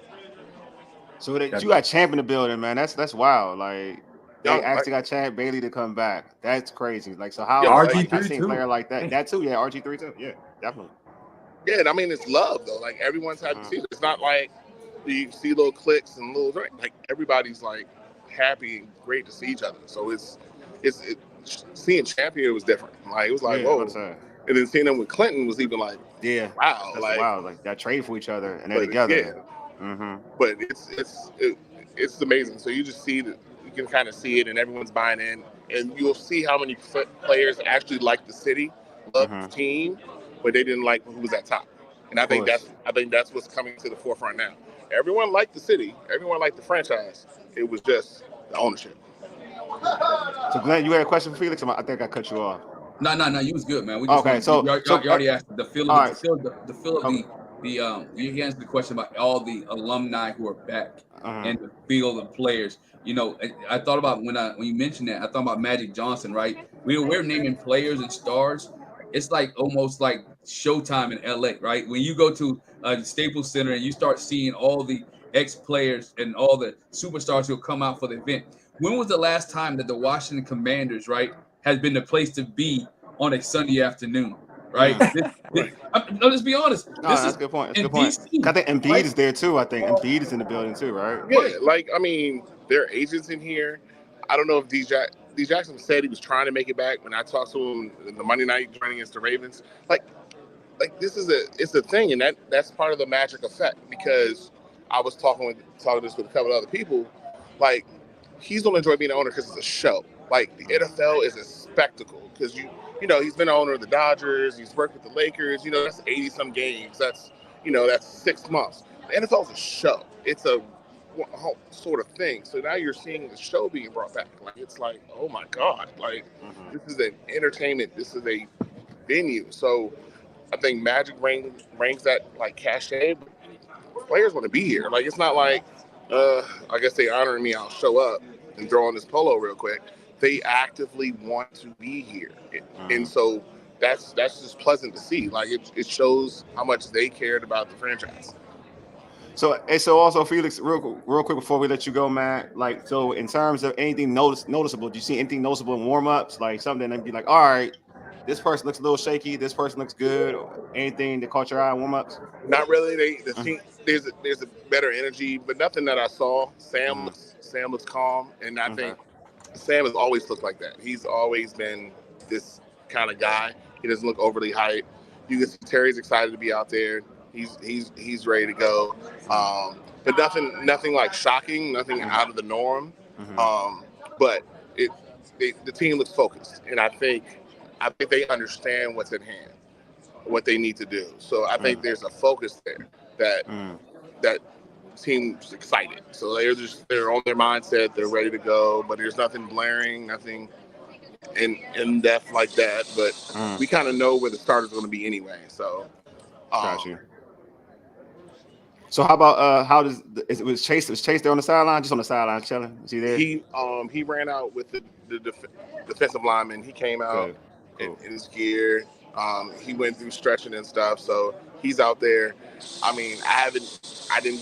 So you got Champ in the building, man. That's wild. Like, they actually got Champ Bailey to come back. That's crazy. Like, so how RG3 I seen a too. player like that? That too, yeah. RG3 too, yeah, definitely. Yeah, and I mean, it's love though. Like, everyone's happy to see it. It's not like you see little clicks and little like everybody's like happy and great to see each other. So it's seeing Champ here was different. Like, it was like, whoa. And then seeing them with Clinton was even like, wow, like that trade for each other and they're together. Yeah. But it's amazing. So you just see that, you can kind of see it, and everyone's buying in, and you'll see how many players actually like the city, love the team, but they didn't like who was at top. And I think that's what's coming to the forefront now. Everyone liked the city, everyone liked the franchise. It was just the ownership. So Glenn, you had a question for Felix? I think I cut you off. No, you was good, man. We just you already asked the feel of you answered the question about all the alumni who are back and the field of players. You know, I thought about when you mentioned that, I thought about Magic Johnson, right? We're naming players and stars. It's like almost like Showtime in LA, right? When you go to Staples Center and you start seeing all the ex-players and all the superstars who come out for the event. When was the last time that the Washington Commanders, right, has been the place to be on a Sunday afternoon, right? Let's be honest. That's a good point. That's a good point. I think Embiid is there too. I think Embiid is in the building too, right? Yeah, like, I mean, there are agents in here. I don't know if D. Jackson said he was trying to make it back. When I talked to him in the Monday night joining against the Ravens, like this is it's a thing, and that's part of the magic effect, because I was talking this with a couple of other people. Like, he's gonna enjoy being an owner because it's a show. Like, the NFL is a spectacle, because you know, he's been an owner of the Dodgers, he's worked with the Lakers, you know, that's 80-some games, that's 6 months. The NFL is a show. It's a sort of thing. So now you're seeing the show being brought back. Like, it's like, oh my God, like, this is an entertainment, this is a venue. So I think Magic brings that, like, cachet. players want to be here. Like, it's not like, I guess they honoring me, I'll show up and throw on this polo real quick. They actively want to be here. And so that's just pleasant to see. Like, it shows how much they cared about the franchise. So also Felix, real quick before we let you go, man. Like, so in terms of anything noticeable, do you see anything noticeable in warm-ups? Like something that'd be like, all right, this person looks a little shaky, this person looks good, or anything that caught your eye in warm-ups? Not really. The team, there's a better energy, but nothing that I saw. Sam looks calm, and I think Sam has always looked like that. He's always been this kind of guy. He doesn't look overly hyped. You can see Terry's excited to be out there. He's ready to go. But nothing like shocking, nothing out of the norm. But the team looks focused, and I think they understand what's at hand, what they need to do. So I think there's a focus there that team's excited. So they're on their mindset, they're ready to go, but there's nothing blaring, nothing in depth like that. But we kind of know where the starter's going to be anyway. So got you. So how about was Chase there on the sideline, just on the sideline chilling? Is he there? He ran out with the defensive lineman. He came out in his gear. He went through stretching and stuff, so he's out there. I mean, I didn't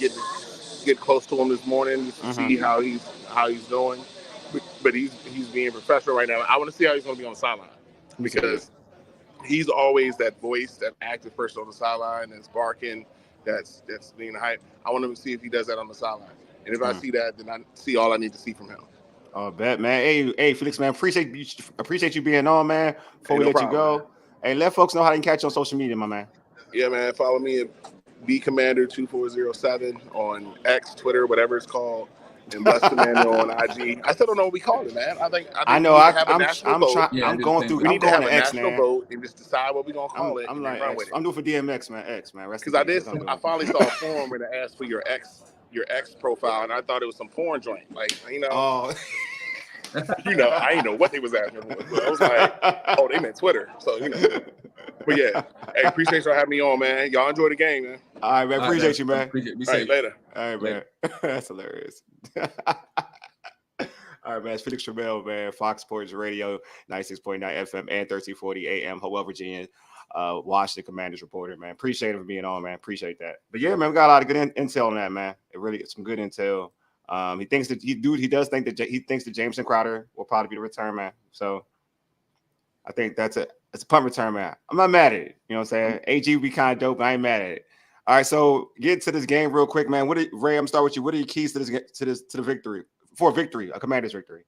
get close to him this morning to see how he's doing, but he's being professional right now. I want to see how he's going to be on the sideline because he's always that voice, that active person on the sideline that's barking, that's being hype. I want to see if he does that on the sideline, and if I see that, then I see all I need to see from him. Oh, bet, man. Hey, Felix, man, appreciate you being on, man. Before we let you go, man. Hey, let folks know how they can catch you on social media, my man. Yeah, man. Follow me at bcommander2407 on X, Twitter, whatever it's called, and Bless Commander on IG. I still don't know what we call it, man. I think I know. I'm going to have a national vote and just decide what we're gonna call it. I'm like, run with it. I'm doing for DMX, man. X, man. Because I finally saw a form where they asked for your X profile, and I thought it was some porn joint, like Oh. I didn't know what they was asking for. But I was like, oh, they meant Twitter. So, But yeah, hey, appreciate y'all having me on, man. Y'all enjoy the game, man. All right, man. Appreciate you, man. Appreciate you. All right, later. All right, man. That's hilarious. All right, man. It's Felix Tramel, man. Fox Sports Radio, 96.9 FM and 1340 AM. Howell, Virginia. Washington Commanders reporter, man. Appreciate him for being on, man. Appreciate that. But yeah, man, we got a lot of good intel on that, man. It's some good intel. He thinks that he does think that Jameson Crowder will probably be the return man. So I think it's a punt return man. I'm not mad at it. You know what I'm saying? AG would be kind of dope, but I ain't mad at it. All right, so get to this game real quick, man. Ray, I'm gonna start with you. What are your keys to the victory? For a victory, a Commanders victory?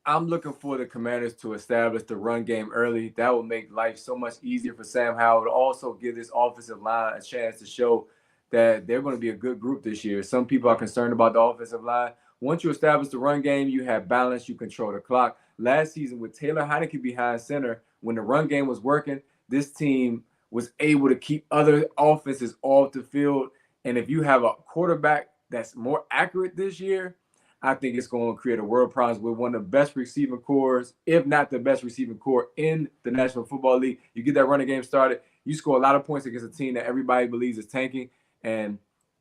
I'm looking for the Commanders to establish the run game early. That will make life so much easier for Sam Howell. It'll also give this offensive line a chance to show that they're going to be a good group this year. Some people are concerned about the offensive line. Once you establish the run game, you have balance, you control the clock. Last season with Taylor Heineke behind center, when the run game was working, this team was able to keep other offenses off the field. And if you have a quarterback that's more accurate this year, I think it's going to create a world of problems with one of the best receiving cores, if not the best receiving core in the National Football League. You get that running game started, you score a lot of points against a team that everybody believes is tanking. And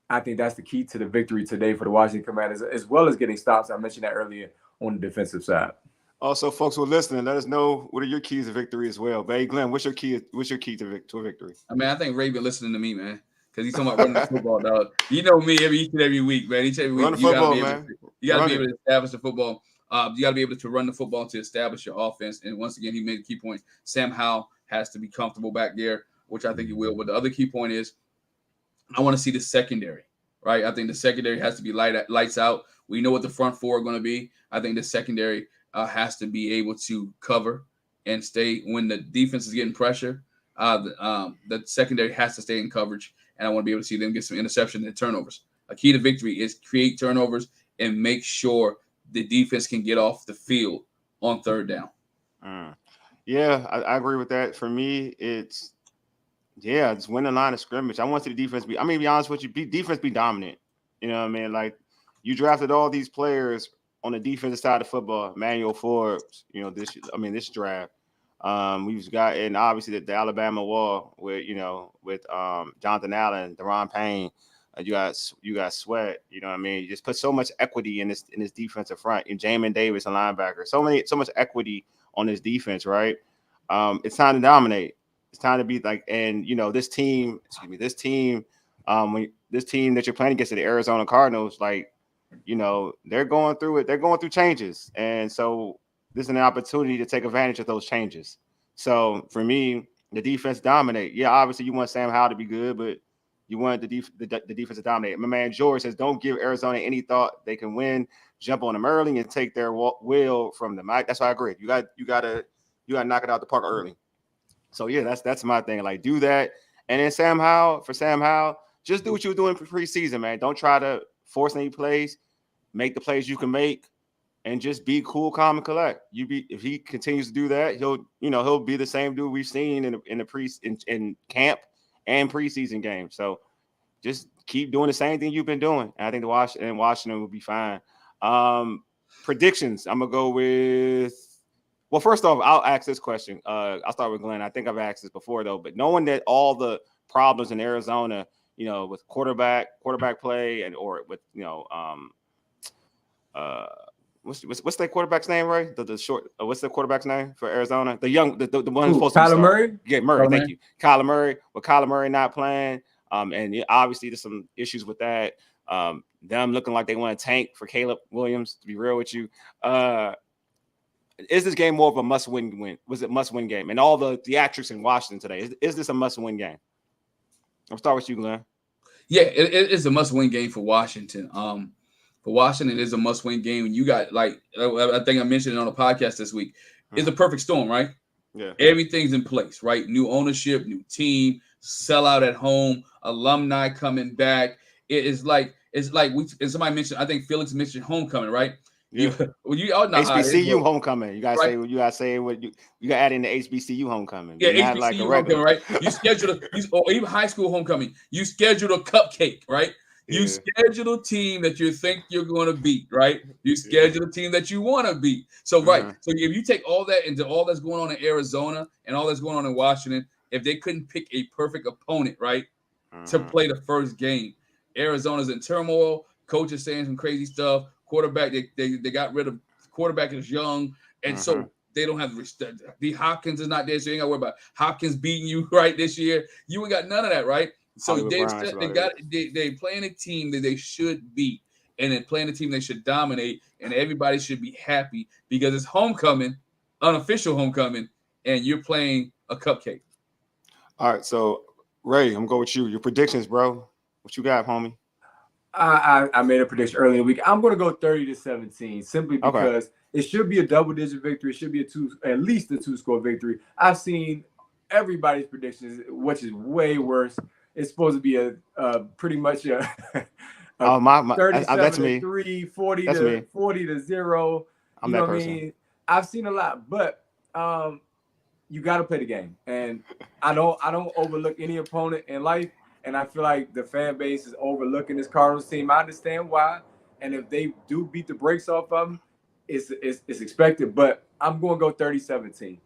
I think that's the key to the victory today for the Washington Commanders, as well as getting stops. I mentioned that earlier on the defensive side. Also, folks who are listening, let us know what are your keys to victory as well. Hey, Glenn, what's your key to a victory? I mean, I think Ray been listening to me, man, because he's talking about running the football, dog. You know me every week, man. Every week, run the football, you got to be able to establish the football. You got to be able to run the football to establish your offense. And once again, he made a key point. Sam Howell has to be comfortable back there, which I think he will. But the other key point is, I want to see the secondary, right? I think the secondary has to be lights out. We know what the front four are going to be. I think the secondary has to be able to cover and stay when the defense is getting pressure. The secondary has to stay in coverage, and I want to be able to see them get some interceptions and turnovers. A key to victory is create turnovers and make sure the defense can get off the field on third down. Yeah, I agree with that. For me, it's win the line of scrimmage. I want the defense to be honest with you, defense be dominant. You know what I mean? Like, you drafted all these players on the defensive side of football, Emmanuel Forbes, this draft. We've got, and obviously the Alabama wall with Jonathan Allen, Deron Payne. You got Sweat. You know what I mean? You just put so much equity in this defensive front. And Jamin Davis, a linebacker. So much equity on this defense, right? It's time to dominate. It's time to be like, and this team that you're playing against, the Arizona Cardinals, like, they're going through it. They're going through changes, and so this is an opportunity to take advantage of those changes. So for me, the defense dominate. Yeah, obviously you want Sam Howell to be good, but you want the defense to dominate. My man George says, don't give Arizona any thought. They can win. Jump on them early and take their will from them. That's why I agree. You got to knock it out the park early. So yeah, that's my thing. Like, do that. And then Sam Howell, just do what you were doing for preseason, man. Don't try to force any plays. Make the plays you can make. And just be cool, calm, and collect. If he continues to do that, he'll be the same dude we've seen in camp and preseason games. So just keep doing the same thing you've been doing. And I think Washington will be fine. Predictions. I'm gonna go with. Well, first off, I'll ask this question. I'll start with Glenn. I think I've asked this before though, but knowing that all the problems in Arizona, with quarterback play or with what's that quarterback's name, Ray? The short. What's the quarterback's name for Arizona? The one who's supposed to be Kyler Murray. Yeah, Murray. Thank you, Kyler Murray. With Kyler Murray not playing, and obviously there's some issues with that. Them looking like they want to tank for Caleb Williams. To be real with you, is this game more of a must-win? Was it must-win game? And all the theatrics in Washington today, is this a must-win game? I'll start with you, Glenn. Yeah, it is a must-win game for Washington. For Washington, it is a must-win game. You got, like, I think I mentioned it on the podcast this week. It's a perfect storm, right? Yeah. Everything's in place, right? New ownership, new team, sellout at home, alumni coming back. It's like somebody mentioned. I think Felix mentioned homecoming, right? Yeah. You all know HBCU homecoming. You gotta say what you gotta add in the HBCU homecoming. Yeah, HBCU like homecoming, right? You schedule or even high school homecoming. You schedule a cupcake, right? You schedule a team that you think you're going to beat, right? You schedule a team that you want to beat. So, right. So if you take all that into all that's going on in Arizona and all that's going on in Washington, if they couldn't pick a perfect opponent, right, to play the first game, Arizona's in turmoil. Coach is saying some crazy stuff. Quarterback, they got rid of quarterback is young, and so they don't have the Hopkins is not there, so you ain't got to worry about Hopkins beating you right this year. You ain't got none of that, right? So they playing a team that they should beat, and then playing a team they should dominate, and everybody should be happy because it's homecoming, unofficial homecoming, and you're playing a cupcake. All right, so Ray, I'm going to go with you. Your predictions, bro. What you got, homie? I made a prediction early in the week. I'm going to go 30-17 simply because it should be a double-digit victory. It should be at least a 2-score victory. I've seen everybody's predictions, which is way worse. It's supposed to be a pretty much a 37-3, 40-0. I'm that person. I mean? I've seen a lot, but you got to play the game, and I don't overlook any opponent in life. And I feel like the fan base is overlooking this Cardinals team. I understand why, and if they do beat the brakes off of them, it's expected. But I'm going to go 30-17.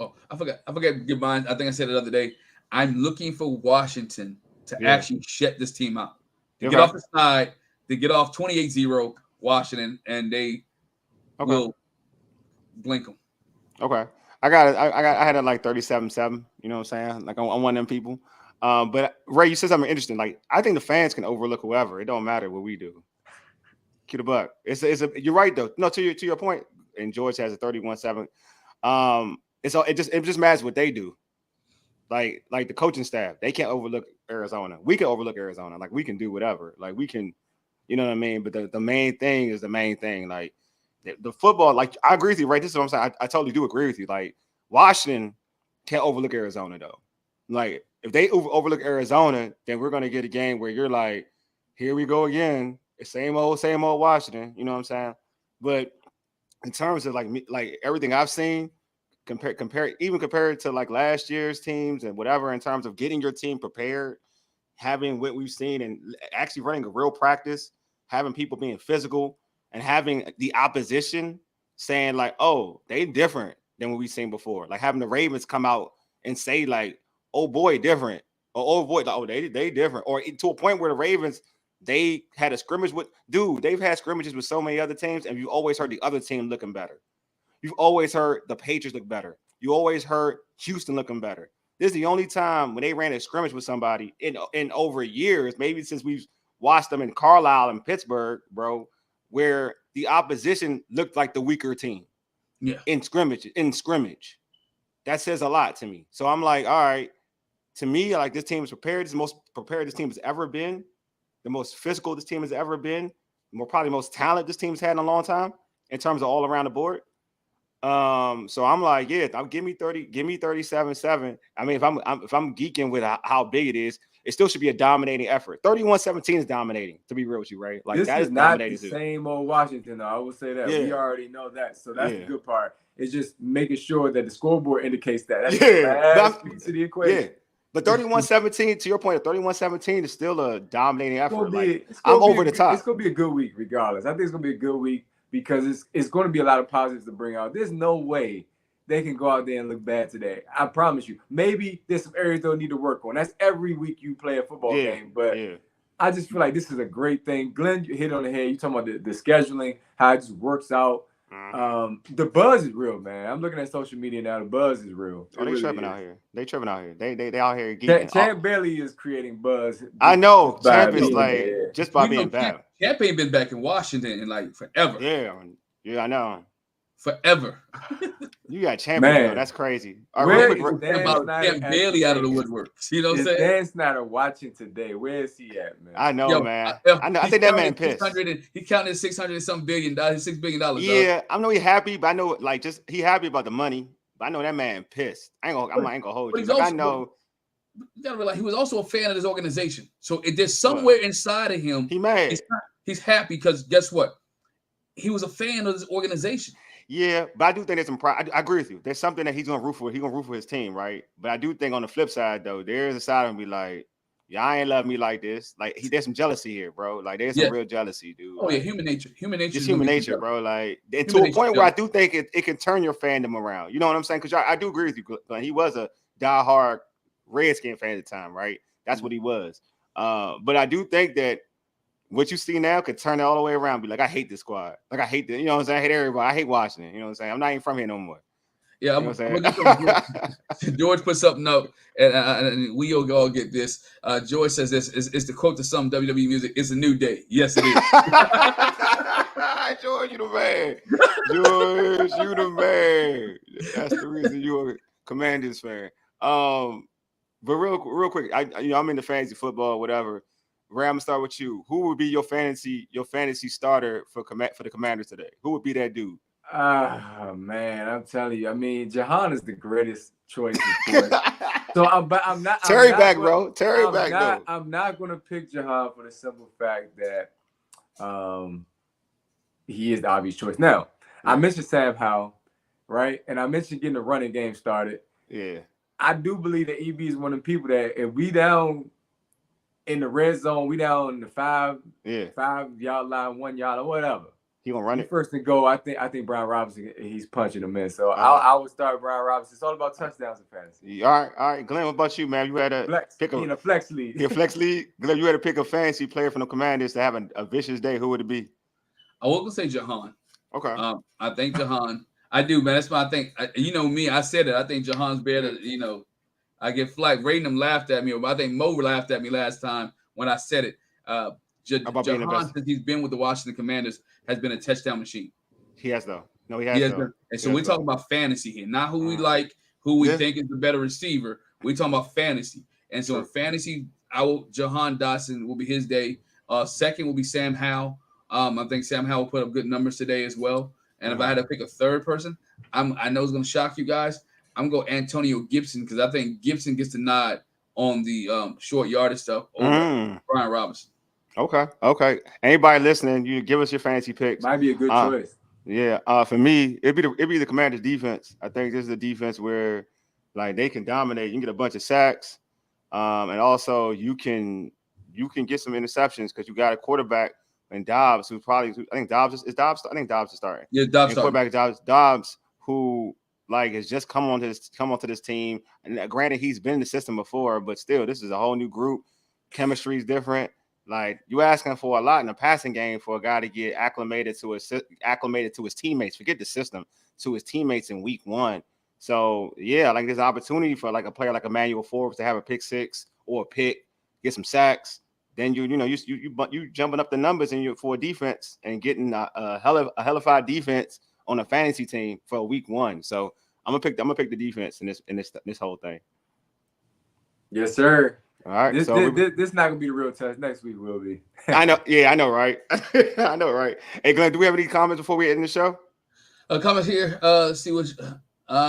Oh, I forgot to give mine. I think I said it the other day. I'm looking for Washington to actually shut this team out. To get off the side, to get off 28-0 Washington, and they will blink them. Okay. I had it like 37-7. You know what I'm saying? Like I'm one of them people. But Ray, you said something interesting. Like I think the fans can overlook whoever. It don't matter what we do. Keep the buck. You're right though. No, to your point. And George has a 31-7. It just matters what they do. Like the coaching staff, they can't overlook Arizona. We can overlook Arizona. Like we can do whatever. Like we can, you know what I mean? But the main thing is the main thing. Like the football, like I agree with you, right? This is what I'm saying. I totally do agree with you. Like Washington can't overlook Arizona though. Like if they overlook Arizona, then we're gonna get a game where you're like, here we go again. It's same old Washington. You know what I'm saying? But in terms of like everything I've seen, compare to like last year's teams and whatever, in terms of getting your team prepared, having what we've seen and actually running a real practice, having people being physical and having the opposition saying like, oh, they different than what we've seen before. Like having the Ravens come out and say like, oh boy, different. or avoid. Like, oh, they different. Or to a point where the Ravens, they had a scrimmage with. Dude, they've had scrimmages with so many other teams, and you always heard the other team looking better. You've always heard the Patriots look better. You always heard Houston looking better. This is the only time when they ran a scrimmage with somebody in over years, maybe since we've watched them in Carlisle and Pittsburgh, bro, where the opposition looked like the weaker team. Yeah. In scrimmage. That says a lot to me. So I'm like, all right, to me, like this team is prepared. It's the most prepared this team has ever been, the most physical this team has ever been, probably most talent this team's had in a long time in terms of all around the board. So I'm like, yeah, give me 37-7. I mean, if I'm geeking with how big it is, it still should be a dominating effort. 31-17 is dominating, to be real with you, right? Like this that is is not dominating the too. same old Washington, though. I will say that. Yeah. We already know that. So that's Yeah. the good part. It's just making sure that the scoreboard indicates that. That's Yeah. the last piece of the equation. Yeah. But 31-17, to your point, 31-17 is still a dominating effort. I'm over the top. It's going to be a good week regardless. I think it's going to be a good week because it's going to be a lot of positives to bring out. There's no way they can go out there and look bad today. I promise you. Maybe there's some areas they'll need to work on. That's every week you play a football game. But I just feel like this is a great thing. Glenn, you hit on the head. You talking about the scheduling, how it just works out. The buzz is real, man. I'm looking at social media now. The buzz is real. They tripping out here. They tripping out here. They out here geeking. Champ Bailey is creating buzz. I know. Champ is like just by being bad. Champ ain't been back in Washington in like forever. Yeah, I know. Forever. You got champion, though. That's crazy. Champ Bailey out of the woodwork. You know what I'm saying? Dan Snyder watching today. Where is he at, man? I know, man. I know. I think that man pissed. He counted $600 and something $6 billion. Yeah, I know he happy, but I know he happy about the money. But I know that man pissed. I ain't gonna hold you. I know. You gotta realize he was also a fan of this organization. So there's somewhere inside of him. He mad. He's happy because guess what? He was a fan of this organization. Yeah, but I do think there's some pride. I agree with you. There's something that he's gonna root for. He's gonna root for his team, right? But I do think on the flip side, though, there's a side of him be like, y'all ain't love me like this. Like there's some jealousy here, bro. Like there's some real jealousy, dude. Oh, yeah, human nature. Just human nature, bro. Like to a point where I do think it can turn your fandom around. You know what I'm saying? Because I do agree with you, Glenn. He was a diehard Redskin fan at the time, right? That's what he was. But I do think that what you see now could turn it all the way around. Be like, I hate this squad. Like, I hate this. You know what I'm saying? I hate everybody. I hate Washington. You know what I'm saying? I'm not even from here no more. Yeah, you know George put something up, and we all get this. George says this is the quote to some WWE music. It's a new day. Yes, it is. George, you the man. George, you the man. That's the reason you're a Commanders fan. But real quick, I'm into fantasy football, whatever. Ray, I'm gonna start with you. Who would be your fantasy starter for the Commanders today? Who would be that dude? Man, I'm telling you. I mean, Jahan is the greatest choice. So, I'm not. Terry back, bro. Terry back, though. I'm not gonna pick Jahan for the simple fact that he is the obvious choice. Now, I mentioned Sam Howell, right? And I mentioned getting the running game started. Yeah. I do believe that EB is one of the people that if we down in the red zone, we down in the 5 yard line, 1 yard or whatever. He gonna run it first and go. I think Brian Robinson, he's punching him in. So I would start Brian Robinson. It's all about touchdowns in fantasy. All right. Glenn, what about you, man? You had to pick in a flex league. Yeah, flex league. Glenn, you had to pick a fantasy player from the Commanders to have a vicious day. Who would it be? I was gonna say Jahan. Okay. I think Jahan. I do, man. That's why I think. You know me. I said it. I think Jahan's better. You know, I get flack. Raynham laughed at me, or I think Mo laughed at me last time when I said it. Jahan, since he's been with the Washington Commanders, has been a touchdown machine. He has, though. No, he has. And so we're talking about fantasy here, not who we like, who we think is the better receiver. We're talking about fantasy. And so in fantasy, Jahan Dotson will be his day. Second will be Sam Howell. I think Sam Howell will put up good numbers today as well. And if I had to pick a third person, I know it's going to shock you guys. I'm going to go Antonio Gibson because I think Gibson gets the nod on the short yardage stuff over Brian Robinson. Okay. Anybody listening, you give us your fantasy picks. Might be a good choice. Yeah. For me, it'd be the Commanders' defense. I think this is a defense where, like, they can dominate. You can get a bunch of sacks, and also you can get some interceptions because you got a quarterback and Dobbs I think Dobbs is starting. Yeah, Dobbs. Quarterback Dobbs, who like has just come onto this team. And granted, he's been in the system before, but still, this is a whole new group. Chemistry is different. Like you asking for a lot in the passing game for a guy to get acclimated to his teammates. Forget the system, to his teammates in week 1. So yeah, like there's an opportunity for like a player like Emmanuel Forbes to have a pick 6 or a pick, get some sacks. Then you jumping up the numbers for a defense and getting a hellified defense on a fantasy team for week 1. So I'm gonna pick the defense in this whole thing. Yes, sir. All right. This not gonna be the real test. Next week will be. I know. Yeah, I know, right? I know, right? Hey, Glenn, do we have any comments before we end the show? Comment here. See what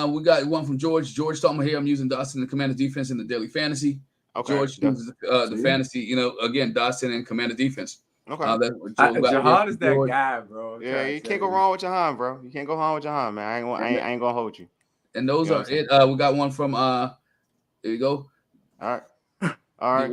we got. One from George. George talking about here. I'm using Dawson in the Commander defense in the daily fantasy. Okay. George uses the fantasy. Again, Dawson and Commander defense. Okay. Jahan is that guy, bro. Yeah, you can't go wrong with Jahan, bro. You can't go wrong with Jahan, man. I ain't gonna hold you. And those are it. We got one from. There you go. All right.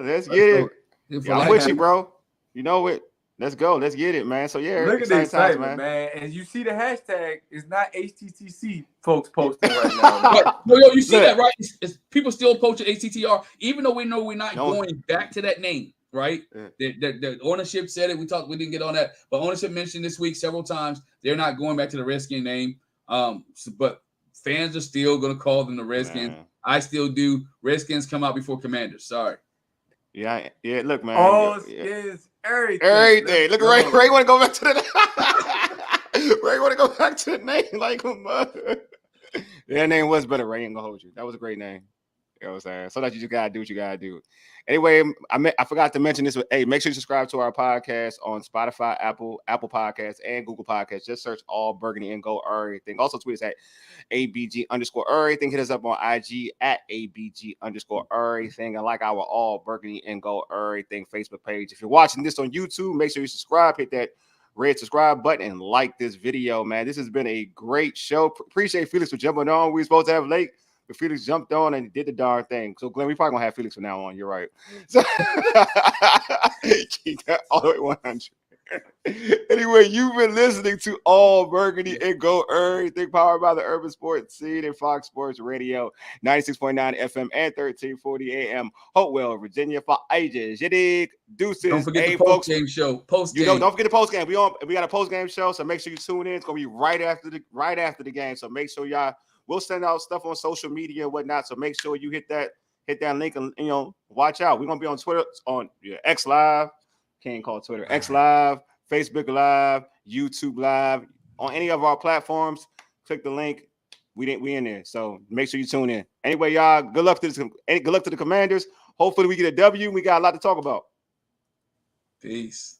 Let's get it. Yeah, I'm with you, bro. You know it. Let's go. Let's get it, man. So yeah, look at the excitement, man. And you see the hashtag is not HTTC folks posting right now. No, you see that, right? It's people still posting HTTR, even though we know we're not going back to that name, right? Yeah. The ownership said it. We didn't get on that, but ownership mentioned this week several times they're not going back to the Redskin name. But fans are still going to call them the Redskins. Man. I still do. Redskins come out before Commanders. Sorry. Yeah. Look, man. It's everything. Everything. Look, Ray want to go back to the Ray want to go back to the name like that name was better. Ray ain't gonna hold you. That was a great name. You know what I'm saying? So that you just gotta do what you gotta do. Anyway, I forgot to mention this. Hey, make sure you subscribe to our podcast on Spotify, Apple Podcasts, and Google Podcasts. Just search All Burgundy and Gold Everything. Also tweet us at ABG_Everything. Hit us up on IG at ABG_Everything. And like our All Burgundy and Gold Everything Facebook page. If you're watching this on YouTube, make sure you subscribe. Hit that red subscribe button and like this video, man. This has been a great show. Appreciate Felix for jumping on. We were supposed to have late. But Felix jumped on and did the darn thing. So, Glenn, we probably going to have Felix from now on. You're right. So, keep that all the way 100. Anyway, you've been listening to All Burgundy and Go Everything, powered by the Urban Sports Scene and Fox Sports Radio, 96.9 FM and 1340 AM, Hopewell, Virginia. For ages, you dig? Deuces. Don't forget the post-game show. Post-game. Don't forget the post-game. We got a post-game show, so make sure you tune in. It's going to be right after the game. So make sure y'all. We'll send out stuff on social media and whatnot. So make sure you hit that link and watch out. We're gonna be on Twitter, on X Live, can't call it Twitter, X Live, Facebook Live, YouTube Live, on any of our platforms. Click the link. We in there. So make sure you tune in. Anyway, y'all, good luck to the Commanders. Hopefully we get a W. We got a lot to talk about. Peace.